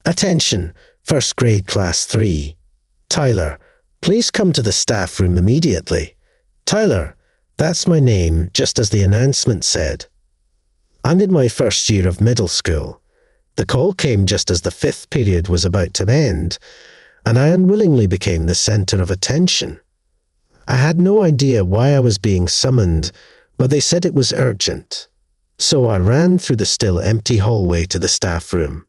Attention, first grade class 3. Tyler, please come to the staff room immediately. Tyler, that's my name, just as the announcement said. I'm in my first year of middle school. The call came just as the 5th period was about to end, and I unwillingly became the center of attention. I had no idea why I was being summoned, but they said it was urgent. So I ran through the still empty hallway to the staff room.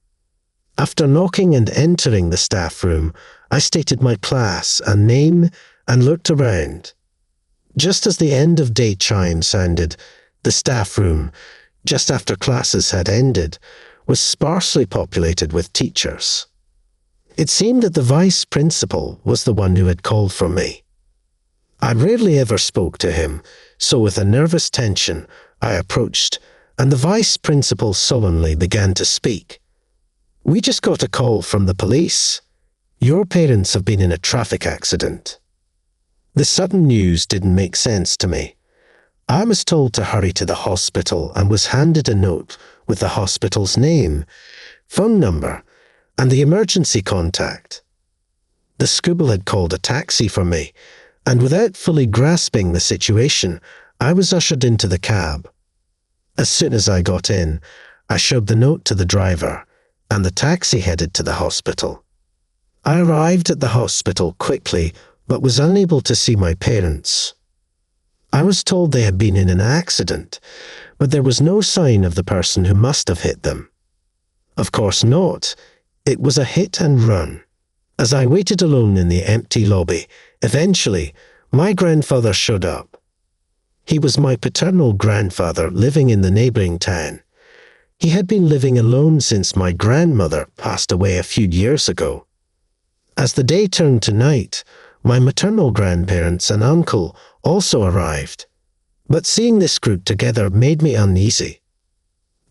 After knocking and entering the staff room, I stated my class and name and looked around. Just as the end of day chime sounded, the staff room, just after classes had ended, was sparsely populated with teachers. It seemed that the vice principal was the one who had called for me. I rarely ever spoke to him, so with a nervous tension, I approached, and the vice principal sullenly began to speak. "We just got a call from the police. Your parents have been in a traffic accident." The sudden news didn't make sense to me. I was told to hurry to the hospital and was handed a note with the hospital's name, phone number, and the emergency contact. The school had called a taxi for me, and without fully grasping the situation, I was ushered into the cab. As soon as I got in, I showed the note to the driver, and the taxi headed to the hospital. I arrived at the hospital quickly, but was unable to see my parents. I was told they had been in an accident, but there was no sign of the person who must have hit them. Of course not. It was a hit and run. As I waited alone in the empty lobby, eventually, my grandfather showed up. He was my paternal grandfather living in the neighboring town. He had been living alone since my grandmother passed away a few years ago. As the day turned to night, my maternal grandparents and uncle also arrived, but seeing this group together made me uneasy.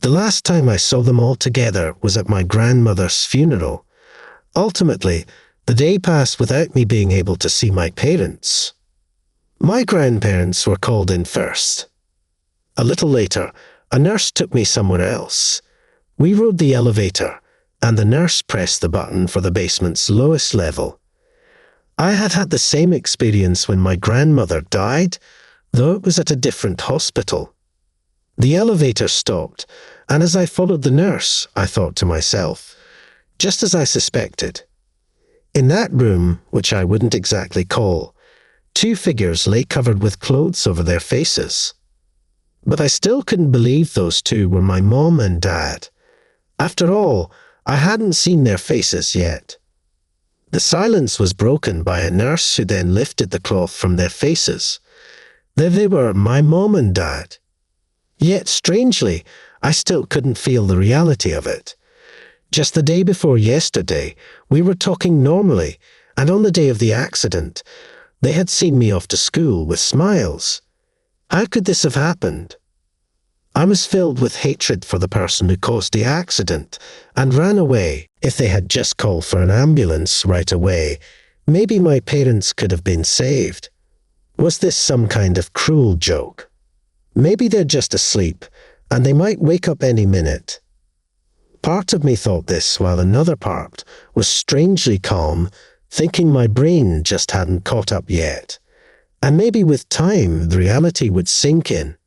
The last time I saw them all together was at my grandmother's funeral. Ultimately, the day passed without me being able to see my parents. My grandparents were called in first. A little later, a nurse took me somewhere else. We rode the elevator, and the nurse pressed the button for the basement's lowest level. I had had the same experience when my grandmother died, though it was at a different hospital. The elevator stopped, and as I followed the nurse, I thought to myself, just as I suspected. In that room, which I wouldn't exactly call, 2 figures lay covered with clothes over their faces. But I still couldn't believe those 2 were my mom and dad. After all, I hadn't seen their faces yet. The silence was broken by a nurse who then lifted the cloth from their faces. There they were, my mom and dad. Yet, strangely, I still couldn't feel the reality of it. Just the day before yesterday, we were talking normally, and on the day of the accident, they had seen me off to school with smiles. How could this have happened? I was filled with hatred for the person who caused the accident and ran away. If they had just called for an ambulance right away, maybe my parents could have been saved. Was this some kind of cruel joke? Maybe they're just asleep, and they might wake up any minute. Part of me thought this, while another part was strangely calm, thinking my brain just hadn't caught up yet. And maybe with time, the reality would sink in.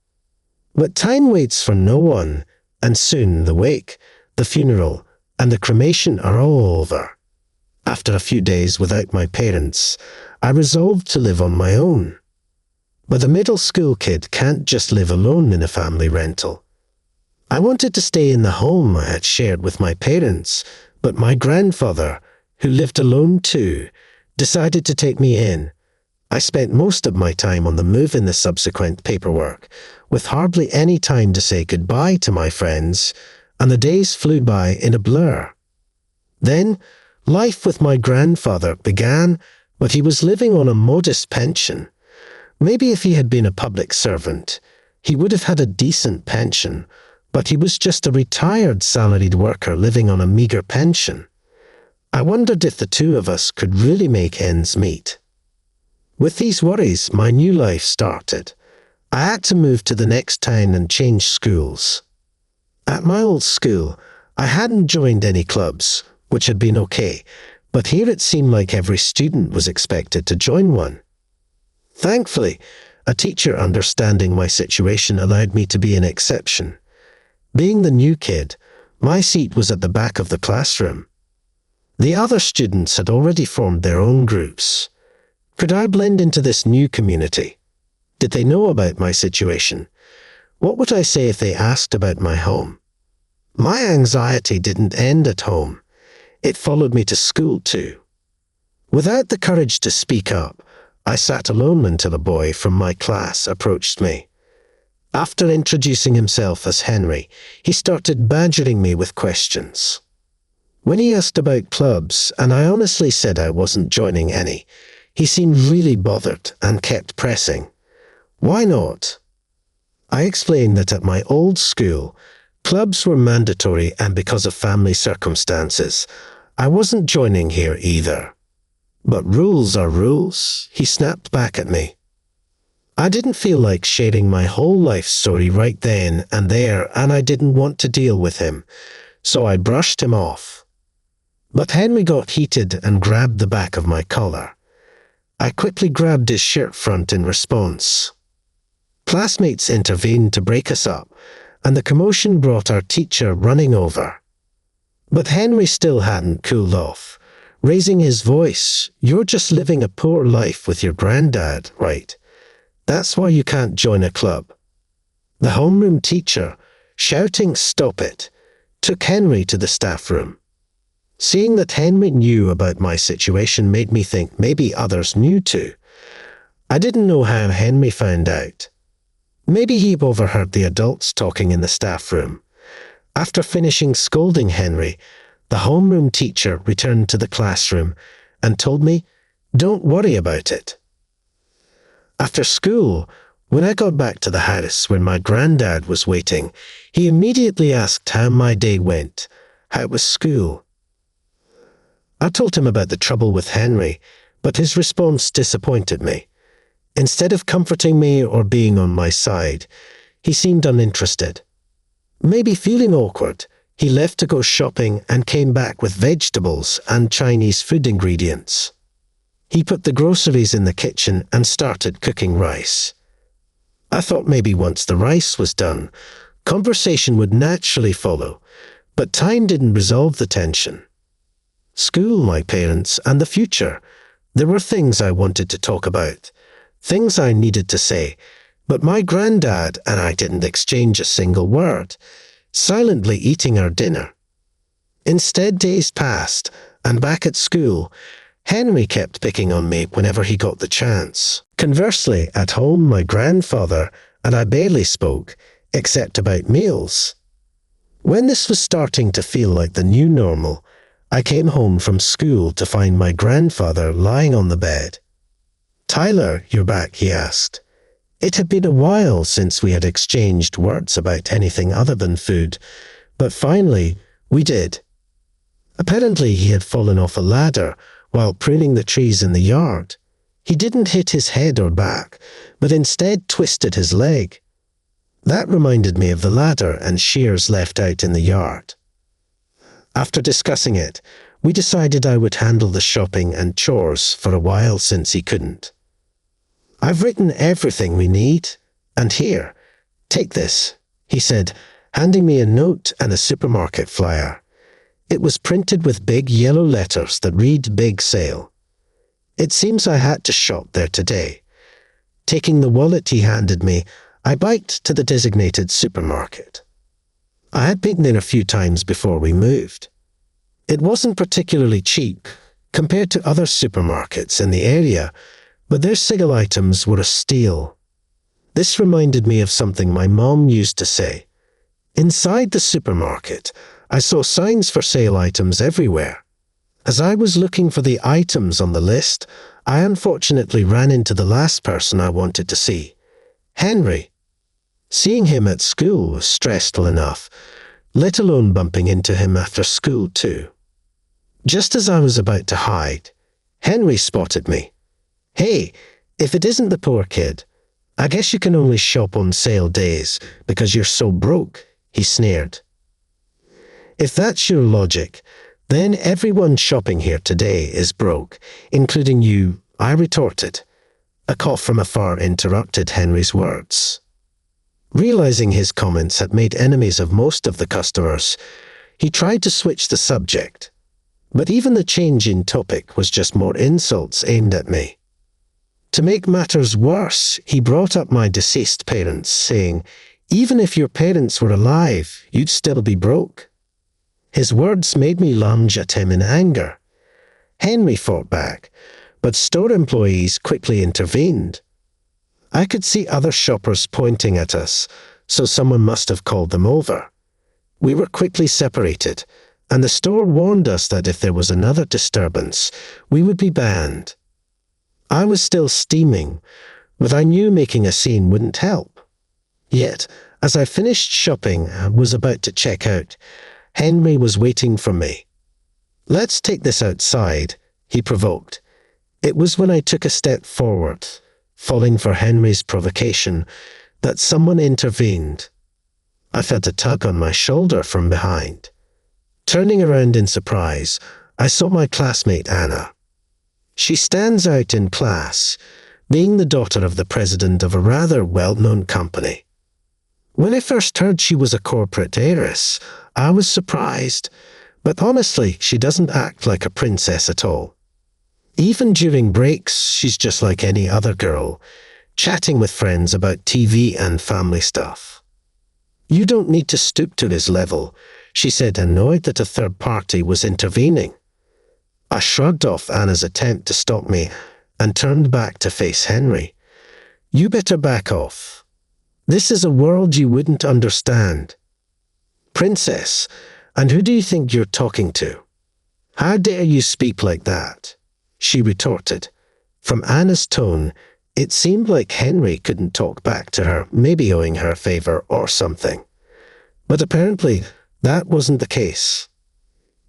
But time waits for no one, and soon the wake, the funeral, and the cremation are all over. After a few days without my parents, I resolved to live on my own. But a middle school kid can't just live alone in a family rental. I wanted to stay in the home I had shared with my parents, but my grandfather, who lived alone too, decided to take me in. I spent most of my time on the move in the subsequent paperwork, with hardly any time to say goodbye to my friends, and the days flew by in a blur. Then, life with my grandfather began, but he was living on a modest pension. Maybe if he had been a public servant, he would have had a decent pension, but he was just a retired salaried worker living on a meager pension. I wondered if the 2 of us could really make ends meet. With these worries, my new life started. I had to move to the next town and change schools. At my old school, I hadn't joined any clubs, which had been okay, but here it seemed like every student was expected to join one. Thankfully, a teacher understanding my situation allowed me to be an exception. Being the new kid, my seat was at the back of the classroom. The other students had already formed their own groups. Could I blend into this new community? Did they know about my situation? What would I say if they asked about my home? My anxiety didn't end at home. It followed me to school too. Without the courage to speak up, I sat alone until a boy from my class approached me. After introducing himself as Henry, he started badgering me with questions. When he asked about clubs, and I honestly said I wasn't joining any, he seemed really bothered and kept pressing. Why not? I explained that at my old school, clubs were mandatory, and because of family circumstances, I wasn't joining here either. But rules are rules, he snapped back at me. I didn't feel like sharing my whole life story right then and there, and I didn't want to deal with him, so I brushed him off. But Henry got heated and grabbed the back of my collar. I quickly grabbed his shirt front in response. Classmates intervened to break us up, and the commotion brought our teacher running over. But Henry still hadn't cooled off, raising his voice. "You're just living a poor life with your granddad, right? That's why you can't join a club." The homeroom teacher, shouting "Stop it," took Henry to the staff room. Seeing that Henry knew about my situation made me think maybe others knew too. I didn't know how Henry found out. Maybe he overheard the adults talking in the staff room. After finishing scolding Henry, the homeroom teacher returned to the classroom and told me, "Don't worry about it." After school, when I got back to the house where my granddad was waiting, he immediately asked how my day went, how was school. I told him about the trouble with Henry, but his response disappointed me. Instead of comforting me or being on my side, he seemed uninterested. Maybe feeling awkward, he left to go shopping and came back with vegetables and Chinese food ingredients. He put the groceries in the kitchen and started cooking rice. I thought maybe once the rice was done, conversation would naturally follow, but time didn't resolve the tension. School, my parents, and the future. There were things I wanted to talk about, things I needed to say, but my granddad and I didn't exchange a single word, silently eating our dinner. Instead, days passed, and back at school, Henry kept picking on me whenever he got the chance. Conversely, at home, my grandfather and I barely spoke, except about meals. When this was starting to feel like the new normal, I came home from school to find my grandfather lying on the bed. "Tyler, you're back," he asked. It had been a while since we had exchanged words about anything other than food, but finally, we did. Apparently, he had fallen off a ladder while pruning the trees in the yard. He didn't hit his head or back, but instead twisted his leg. That reminded me of the ladder and shears left out in the yard. After discussing it, we decided I would handle the shopping and chores for a while since he couldn't. "I've written everything we need, and here, take this," he said, handing me a note and a supermarket flyer. It was printed with big yellow letters that read "Big Sale." It seems I had to shop there today. Taking the wallet he handed me, I biked to the designated supermarket. I had been there a few times before we moved. It wasn't particularly cheap compared to other supermarkets in the area, but their sale items were a steal. This reminded me of something my mom used to say. Inside the supermarket, I saw signs for sale items everywhere. As I was looking for the items on the list, I unfortunately ran into the last person I wanted to see, Henry. Seeing him at school was stressful enough, let alone bumping into him after school too. Just as I was about to hide, Henry spotted me. "Hey, if it isn't the poor kid, I guess you can only shop on sale days because you're so broke," he sneered. If that's your logic, Then everyone shopping here today is broke, including you, I retorted. A cough from afar interrupted Henry's words. Realizing his comments had made enemies of most of the customers, he tried to switch the subject. But even the change in topic was just more insults aimed at me. To make matters worse, he brought up my deceased parents, saying, "Even if your parents were alive, you'd still be broke." His words made me lunge at him in anger. Henry fought back, but store employees quickly intervened. I could see other shoppers pointing at us, so someone must have called them over. We were quickly separated, and the store warned us that if there was another disturbance, we would be banned. I was still steaming, but I knew making a scene wouldn't help. Yet, as I finished shopping and was about to check out, Henry was waiting for me. "Let's take this outside," he provoked. It was when I took a step forward, falling for Henry's provocation, that someone intervened. I felt a tug on my shoulder from behind. Turning around in surprise, I saw my classmate Anna. She stands out in class, being the daughter of the president of a rather well-known company. When I first heard she was a corporate heiress, I was surprised, but honestly, she doesn't act like a princess at all. Even during breaks, she's just like any other girl, chatting with friends about TV and family stuff. "You don't need to stoop to his level," she said, annoyed that a third party was intervening. I shrugged off Anna's attempt to stop me and turned back to face Henry. "You better back off. This is a world you wouldn't understand." "Princess, and who do you think you're talking to? How dare you speak like that?" she retorted. From Anna's tone, it seemed like Henry couldn't talk back to her, maybe owing her a favor or something. But apparently, that wasn't the case.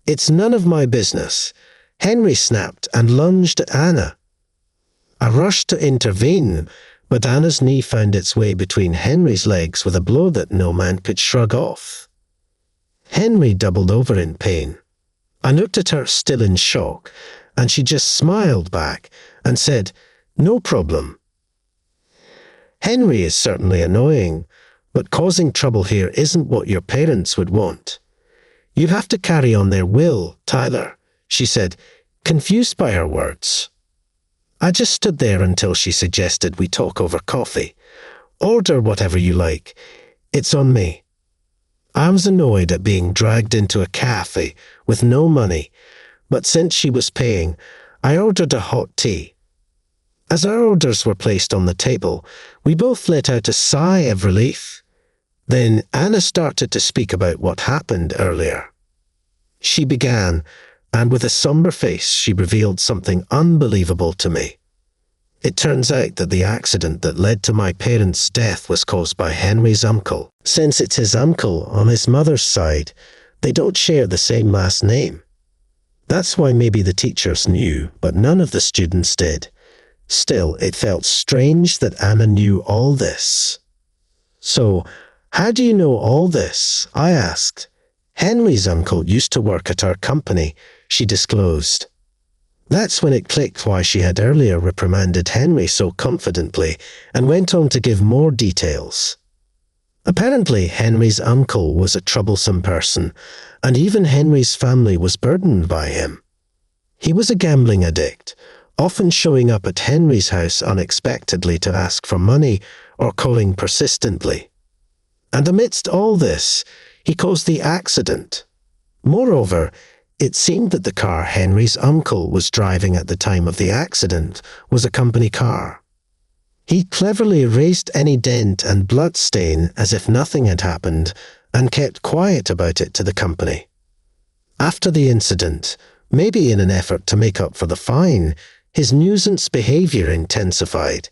"It's none of my business," Henry snapped and lunged at Anna. I rushed to intervene, but Anna's knee found its way between Henry's legs with a blow that no man could shrug off. Henry doubled over in pain. I looked at her, still in shock, and she just smiled back and said, "No problem." Henry is certainly annoying, but causing trouble here isn't what your parents would want. "You have to carry on their will, Tyler," she said, confused by her words. I just stood there until she suggested we talk over coffee. "Order whatever you like. It's on me." I was annoyed at being dragged into a cafe with no money, but since she was paying, I ordered a hot tea. As our orders were placed on the table, we both let out a sigh of relief. Then Anna started to speak about what happened earlier. She began, and with a somber face she revealed something unbelievable to me. It turns out that the accident that led to my parents' death was caused by Henry's uncle. Since it's his uncle on his mother's side, they don't share the same last name. That's why maybe the teachers knew, but none of the students did. Still, it felt strange that Anna knew all this. "So, how do you know all this?" I asked. "Henry's uncle used to work at our company," she disclosed. That's when it clicked why she had earlier reprimanded Henry so confidently and went on to give more details. Apparently, Henry's uncle was a troublesome person, and even Henry's family was burdened by him. He was a gambling addict, often showing up at Henry's house unexpectedly to ask for money or calling persistently. And amidst all this, he caused the accident. Moreover, it seemed that the car Henry's uncle was driving at the time of the accident was a company car. He cleverly erased any dent and blood stain as if nothing had happened and kept quiet about it to the company. After the incident, maybe in an effort to make up for the fine, his nuisance behavior intensified.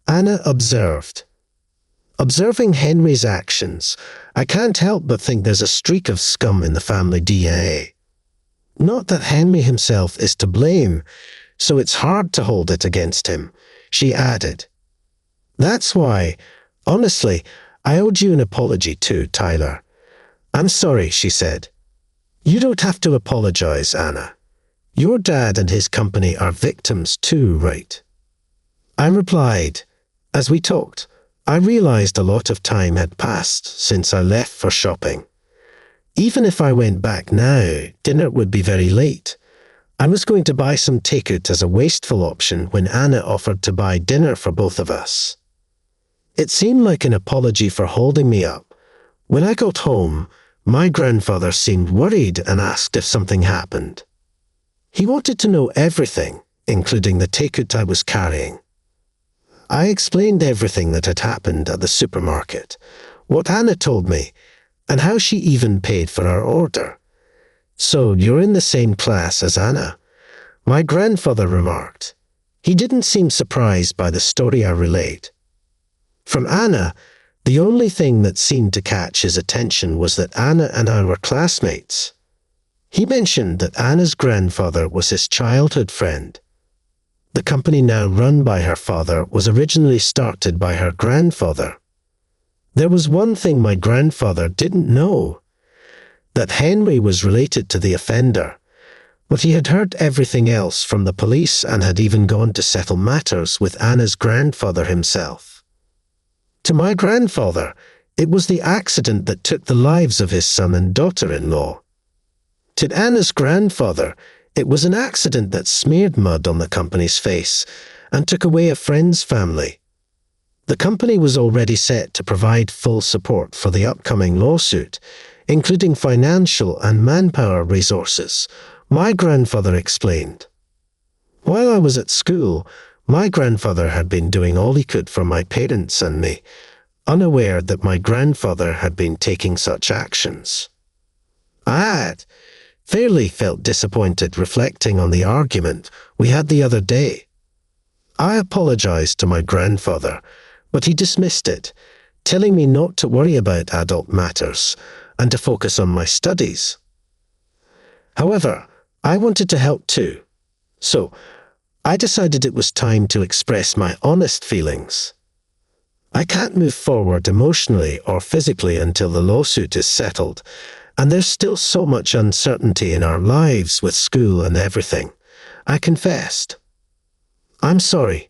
Anna observed. Observing Henry's actions, I can't help but think there's a streak of scum in the family DNA. Not that Henry himself is to blame, so it's hard to hold it against him, she added. That's why, honestly, I owed you an apology too, Tyler. I'm sorry, she said. You don't have to apologize, Anna. Your dad and his company are victims too, right? I replied. As we talked, I realized a lot of time had passed since I left for shopping. Even if I went back now, dinner would be very late. I was going to buy some takeout as a wasteful option when Anna offered to buy dinner for both of us. It seemed like an apology for holding me up. When I got home, my grandfather seemed worried and asked if something happened. He wanted to know everything, including the takeout I was carrying. I explained everything that had happened at the supermarket, what Anna told me, and how she even paid for our order. So you're in the same class as Anna, my grandfather remarked. He didn't seem surprised by the story I relayed. From Anna, the only thing that seemed to catch his attention was that Anna and I were classmates. He mentioned that Anna's grandfather was his childhood friend. The company now run by her father was originally started by her grandfather. There was one thing my grandfather didn't know, that Henry was related to the offender, but he had heard everything else from the police and had even gone to settle matters with Anna's grandfather himself. To my grandfather, it was the accident that took the lives of his son and daughter-in-law. To Anna's grandfather, it was an accident that smeared mud on the company's face and took away a friend's family. The company was already set to provide full support for the upcoming lawsuit, including financial and manpower resources, my grandfather explained. While I was at school, my grandfather had been doing all he could for my parents and me, unaware that my grandfather had been taking such actions. I had fairly felt disappointed reflecting on the argument we had the other day. I apologized to my grandfather, but he dismissed it, telling me not to worry about adult matters and to focus on my studies. However, I wanted to help too, so I decided it was time to express my honest feelings. I can't move forward emotionally or physically until the lawsuit is settled, and there's still so much uncertainty in our lives with school and everything. I confessed. I'm sorry.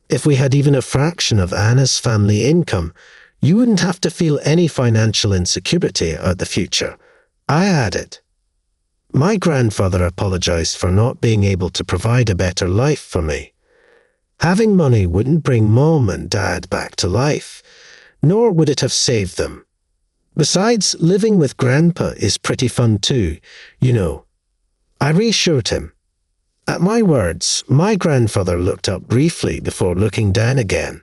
If we had even a fraction of Anna's family income, you wouldn't have to feel any financial insecurity about the future. I added. My grandfather apologized for not being able to provide a better life for me. Having money wouldn't bring Mom and Dad back to life, nor would it have saved them. Besides, living with Grandpa is pretty fun too, you know. I reassured him. At my words, my grandfather looked up briefly before looking down again.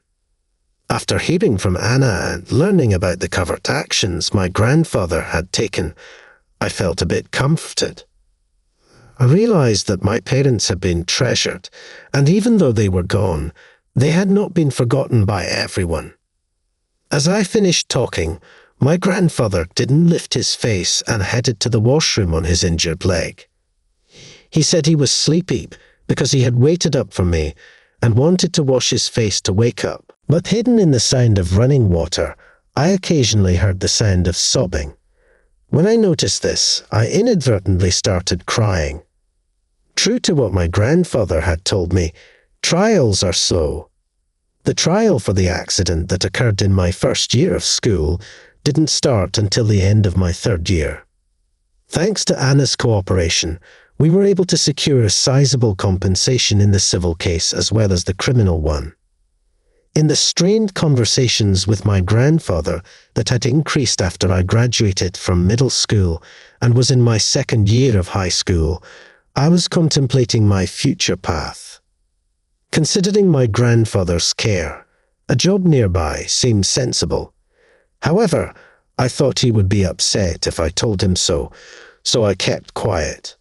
After hearing from Anna and learning about the covert actions my grandfather had taken, I felt a bit comforted. I realized that my parents had been treasured, and even though they were gone, they had not been forgotten by everyone. As I finished talking, my grandfather didn't lift his face and headed to the washroom on his injured leg. He said he was sleepy because he had waited up for me and wanted to wash his face to wake up. But hidden in the sound of running water, I occasionally heard the sound of sobbing. When I noticed this, I inadvertently started crying. True to what my grandfather had told me, trials are slow. The trial for the accident that occurred in my first year of school didn't start until the end of my third year. Thanks to Anna's cooperation, we were able to secure a sizable compensation in the civil case as well as the criminal one. In the strained conversations with my grandfather that had increased after I graduated from middle school and was in my second year of high school, I was contemplating my future path. Considering my grandfather's care, a job nearby seemed sensible. However, I thought he would be upset if I told him so I kept quiet.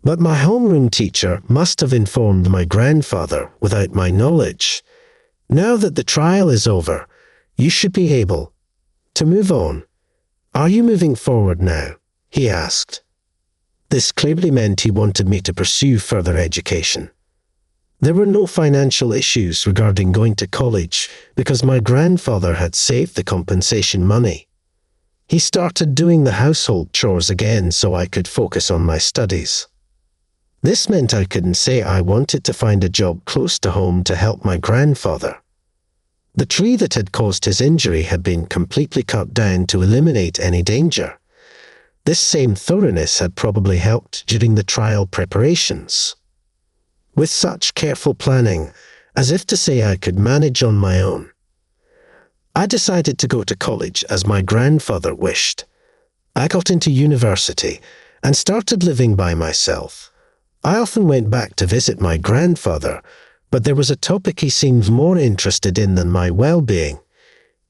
But my homeroom teacher must have informed my grandfather without my knowledge. Now that the trial is over, you should be able to move on. Are you moving forward now? He asked. This clearly meant he wanted me to pursue further education. There were no financial issues regarding going to college because my grandfather had saved the compensation money. He started doing the household chores again so I could focus on my studies. This meant I couldn't say I wanted to find a job close to home to help my grandfather. The tree that had caused his injury had been completely cut down to eliminate any danger. This same thoroughness had probably helped during the trial preparations. With such careful planning, as if to say I could manage on my own, I decided to go to college as my grandfather wished. I got into university and started living by myself. I often went back to visit my grandfather, but there was a topic he seemed more interested in than my well-being.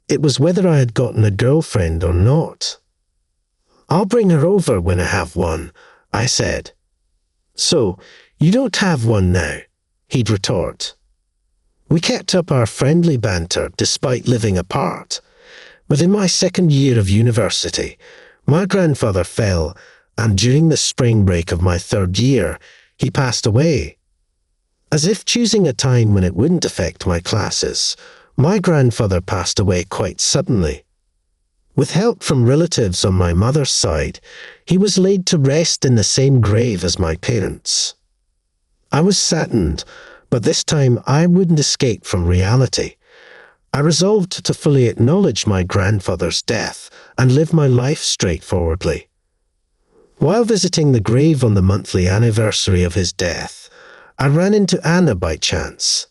It was whether I had gotten a girlfriend or not. "I'll bring her over when I have one," I said. "So, you don't have one now?" he'd retort. We kept up our friendly banter despite living apart. But in my second year of university, my grandfather fell, and during the spring break of my third year, he passed away. As if choosing a time when it wouldn't affect my classes, my grandfather passed away quite suddenly. With help from relatives on my mother's side, he was laid to rest in the same grave as my parents. I was saddened, but this time I wouldn't escape from reality. I resolved to fully acknowledge my grandfather's death and live my life straightforwardly. While visiting the grave on the monthly anniversary of his death, I ran into Anna by chance.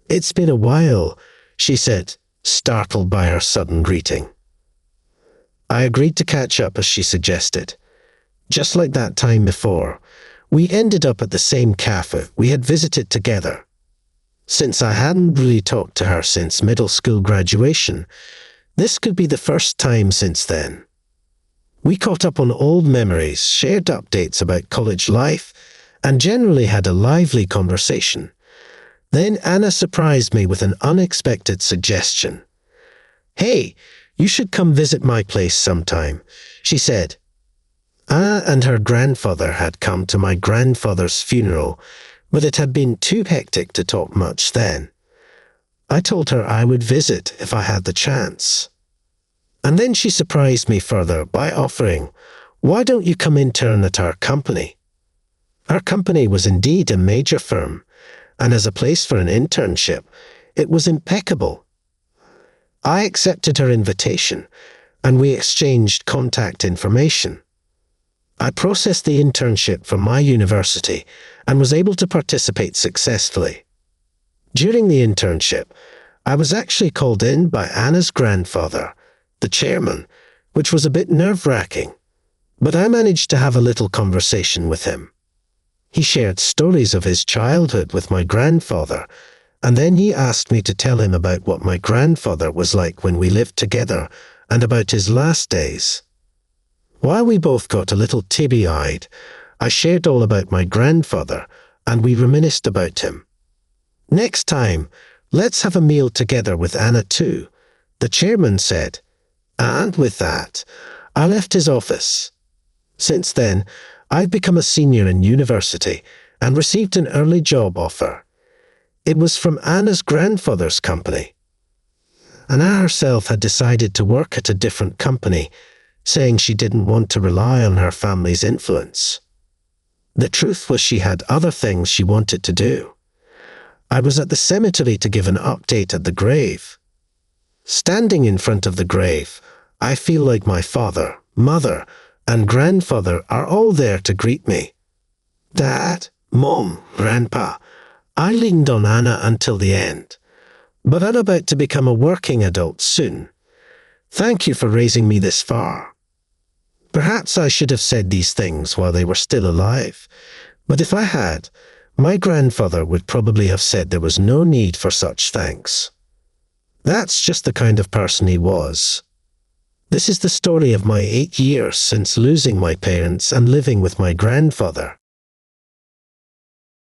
"It's been a while," she said, startled by our sudden greeting. I agreed to catch up as she suggested. Just like that time before, we ended up at the same cafe we had visited together. Since I hadn't really talked to her since middle school graduation, this could be the first time since then. We caught up on old memories, shared updates about college life, and generally had a lively conversation. Then Anna surprised me with an unexpected suggestion. "Hey, you should come visit my place sometime," she said. Anna and her grandfather had come to my grandfather's funeral, but it had been too hectic to talk much then. I told her I would visit if I had the chance. And then she surprised me further by offering, "Why don't you come intern at our company?" Our company was indeed a major firm, and as a place for an internship, it was impeccable. I accepted her invitation, and we exchanged contact information. I processed the internship from my university and was able to participate successfully. During the internship, I was actually called in by Anna's grandfather, the chairman, which was a bit nerve-wracking, but I managed to have a little conversation with him. He shared stories of his childhood with my grandfather, and then he asked me to tell him about what my grandfather was like when we lived together and about his last days. While we both got a little teary-eyed, I shared all about my grandfather, and we reminisced about him. "Next time, let's have a meal together with Anna too," the chairman said. And with that, I left his office. Since then, I've become a senior in university and received an early job offer. It was from Anna's grandfather's company. Anna herself had decided to work at a different company, saying she didn't want to rely on her family's influence. The truth was she had other things she wanted to do. I was at the cemetery to give an update at the grave. Standing in front of the grave, I feel like my father, mother, and grandfather are all there to greet me. Dad, Mom, Grandpa. I leaned on Anna until the end, but I'm about to become a working adult soon. Thank you for raising me this far. Perhaps I should have said these things while they were still alive, but if I had, my grandfather would probably have said there was no need for such thanks. That's just the kind of person he was. This is the story of my 8 years since losing my parents and living with my grandfather.